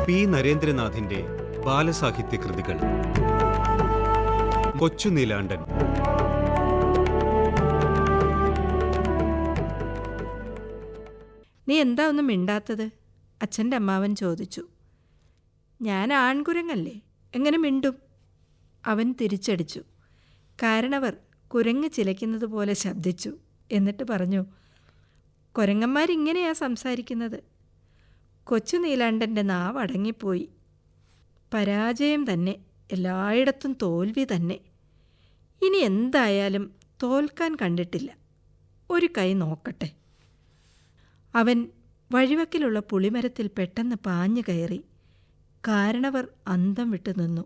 P നരേന്ദ്രനാഥിന്റെ ബാലസാഹിത്യ കൃതികൾ. കൊച്ചു നീലാണ്ടൻ. നീ എന്താ ഒന്നും മിണ്ടാത്തത്? അച്ഛൻ്റെ അമ്മാവൻ ചോദിച്ചു. ഞാൻ ആൺകുരങ്ങല്ലേ, എങ്ങനെ മിണ്ടും? അവൻ തിരിച്ചടിച്ചു. കാരണവർ കുരങ്ങ് ചിലയ്ക്കുന്നത് പോലെ ശബ്ദിച്ചു. എന്നിട്ട് പറഞ്ഞു, കുരങ്ങന്മാരിങ്ങനെയാ സംസാരിക്കുന്നത്. കൊച്ചു നീലാണ്ടൻ്റെ നാവ് അടങ്ങിപ്പോയി. പരാജയം തന്നെ, എല്ലായിടത്തും തോൽവി തന്നെ. ഇനി എന്തായാലും തോൽക്കാൻ കണ്ടിട്ടില്ല. ഒരു കൈ നോക്കട്ടെ. അവൻ വഴിവക്കിലുള്ള പുളിമരത്തിൽ പെട്ടെന്ന് പാഞ്ഞു കയറി. കാരണവർ അന്തം വിട്ടു നിന്നു.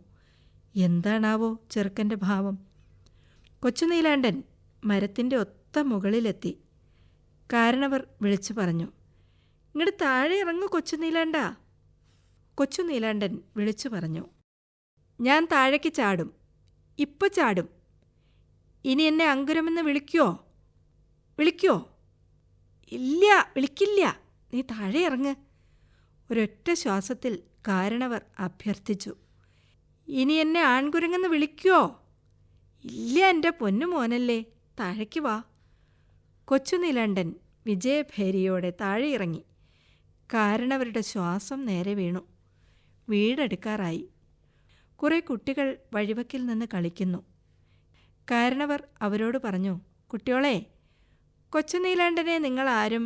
എന്താണാവോ ചെറുക്കൻ്റെ ഭാവം? കൊച്ചു നീലാണ്ടൻ മരത്തിൻ്റെ ഒത്ത മുകളിലെത്തി. കാരണവർ വിളിച്ചു പറഞ്ഞു, ഇങ്ങോട്ട് താഴെ ഇറങ്ങു കൊച്ചു നീലാണ്ട. കൊച്ചു നീലാണ്ടൻ വിളിച്ചു പറഞ്ഞു, ഞാൻ താഴേക്ക് ചാടും, ഇപ്പം ചാടും. ഇനി എന്നെ അങ്കുരമെന്ന് വിളിക്കോ? ഇല്ല, വിളിക്കില്ല, നീ താഴെ ഇറങ്ങ്. ഒരൊറ്റ ശ്വാസത്തിൽ കാരണവർ അഭ്യർത്ഥിച്ചു. ഇനി എന്നെ ആൺകുരങ്ങെന്ന് വിളിക്കോ? ഇല്ല എൻ്റെ പൊന്നു മോനല്ലേ, താഴേക്ക് വാ. കൊച്ചു നീലാണ്ടൻ വിജയഭേരിയോടെ താഴെ ഇറങ്ങി. കാരണവരുടെ ശ്വാസം നേരെ വീണു. വീടെടുക്കാറായി. കുറേ കുട്ടികൾ വഴിവക്കിൽ നിന്ന് കളിക്കുന്നു. കാരണവർ അവരോട് പറഞ്ഞു, കുട്ടിയോളെ, കൊച്ചു നീലാണ്ടനെ നിങ്ങളാരും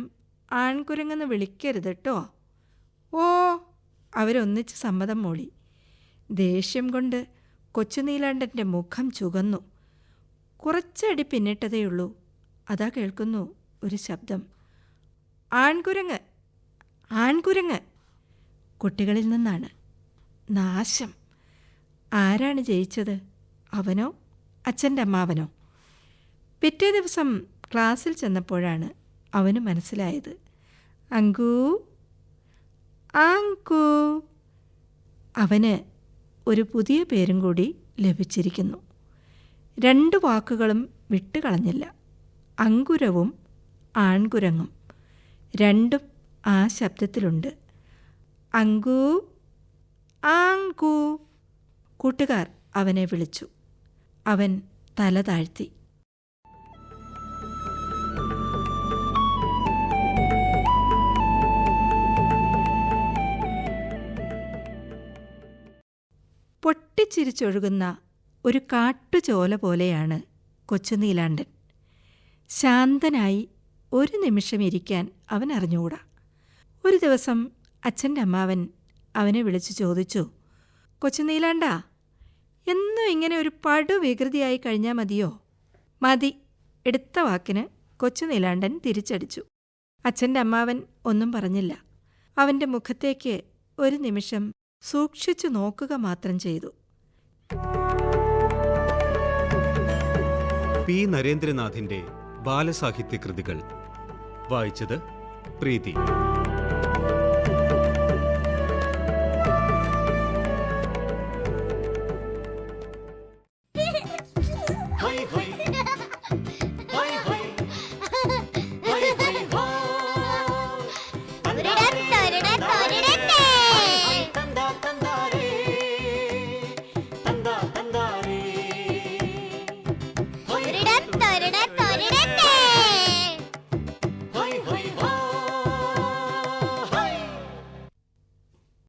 ആൺകുരങ്ങെന്ന് വിളിക്കരുത് കേട്ടോ. ഓ, അവരൊന്നിച്ച് സമ്മതം മൂളി. ദേഷ്യം കൊണ്ട് കൊച്ചു നീലാണ്ടൻ്റെ മുഖം ചുവന്നു. കുറച്ചടി പിന്നിട്ടതേയുള്ളൂ. അതാ കേൾക്കുന്നു ഒരു ശബ്ദം, ആൺകുരങ്ങ്, ആൺകുരങ്ങ്. കുട്ടികളിൽ നിന്നാണ്. നാശം! ആരാണ് ജയിച്ചത്? അവനോ അച്ഛൻ്റെ അമ്മാവനോ? പിറ്റേ ദിവസം ക്ലാസ്സിൽ ചെന്നപ്പോഴാണ് അവന് മനസ്സിലായത്. അങ്കൂ, ആങ്കൂ. അവന് ഒരു പുതിയ പേരും കൂടി ലഭിച്ചിരിക്കുന്നു. 2 വാക്കുകളും വിട്ടുകളഞ്ഞില്ല. അങ്കുരവും ആൺകുരങ്ങും രണ്ടും ആ ശബ്ദത്തിലുണ്ട്. അങ്കൂ, ആങ്കൂ. കൂട്ടുകാർ അവനെ വിളിച്ചു. അവൻ തല താഴ്ത്തി. പൊട്ടിച്ചിരിച്ചൊഴുകുന്ന ഒരു കാട്ടുചോല പോലെയാണ് കൊച്ചു നീലാണ്ടൻ. ശാന്തനായി ഒരു നിമിഷം ഇരിക്കാൻ അവൻ അറിഞ്ഞുകൂടാ. ഒരു ദിവസം അച്ഛൻ്റെ അമ്മാവൻ അവനെ വിളിച്ചു ചോദിച്ചു, കൊച്ചു നീലാണ്ട, എന്നും ഇങ്ങനെ ഒരു പടുവികൃതിയായി കഴിഞ്ഞാൽ മതിയോ? മതി. എടുത്ത വാക്കിന് കൊച്ചു നീലാണ്ടൻ തിരിച്ചടിച്ചു. അച്ഛൻ്റെ അമ്മാവൻ ഒന്നും പറഞ്ഞില്ല. അവൻ്റെ മുഖത്തേക്ക് ഒരു നിമിഷം സൂക്ഷിച്ചു നോക്കുക മാത്രം ചെയ്തു. പി നരേന്ദ്രനാഥിന്റെ ബാലസാഹിത്യ കൃതികൾ. വായിച്ചത് പ്രീതി.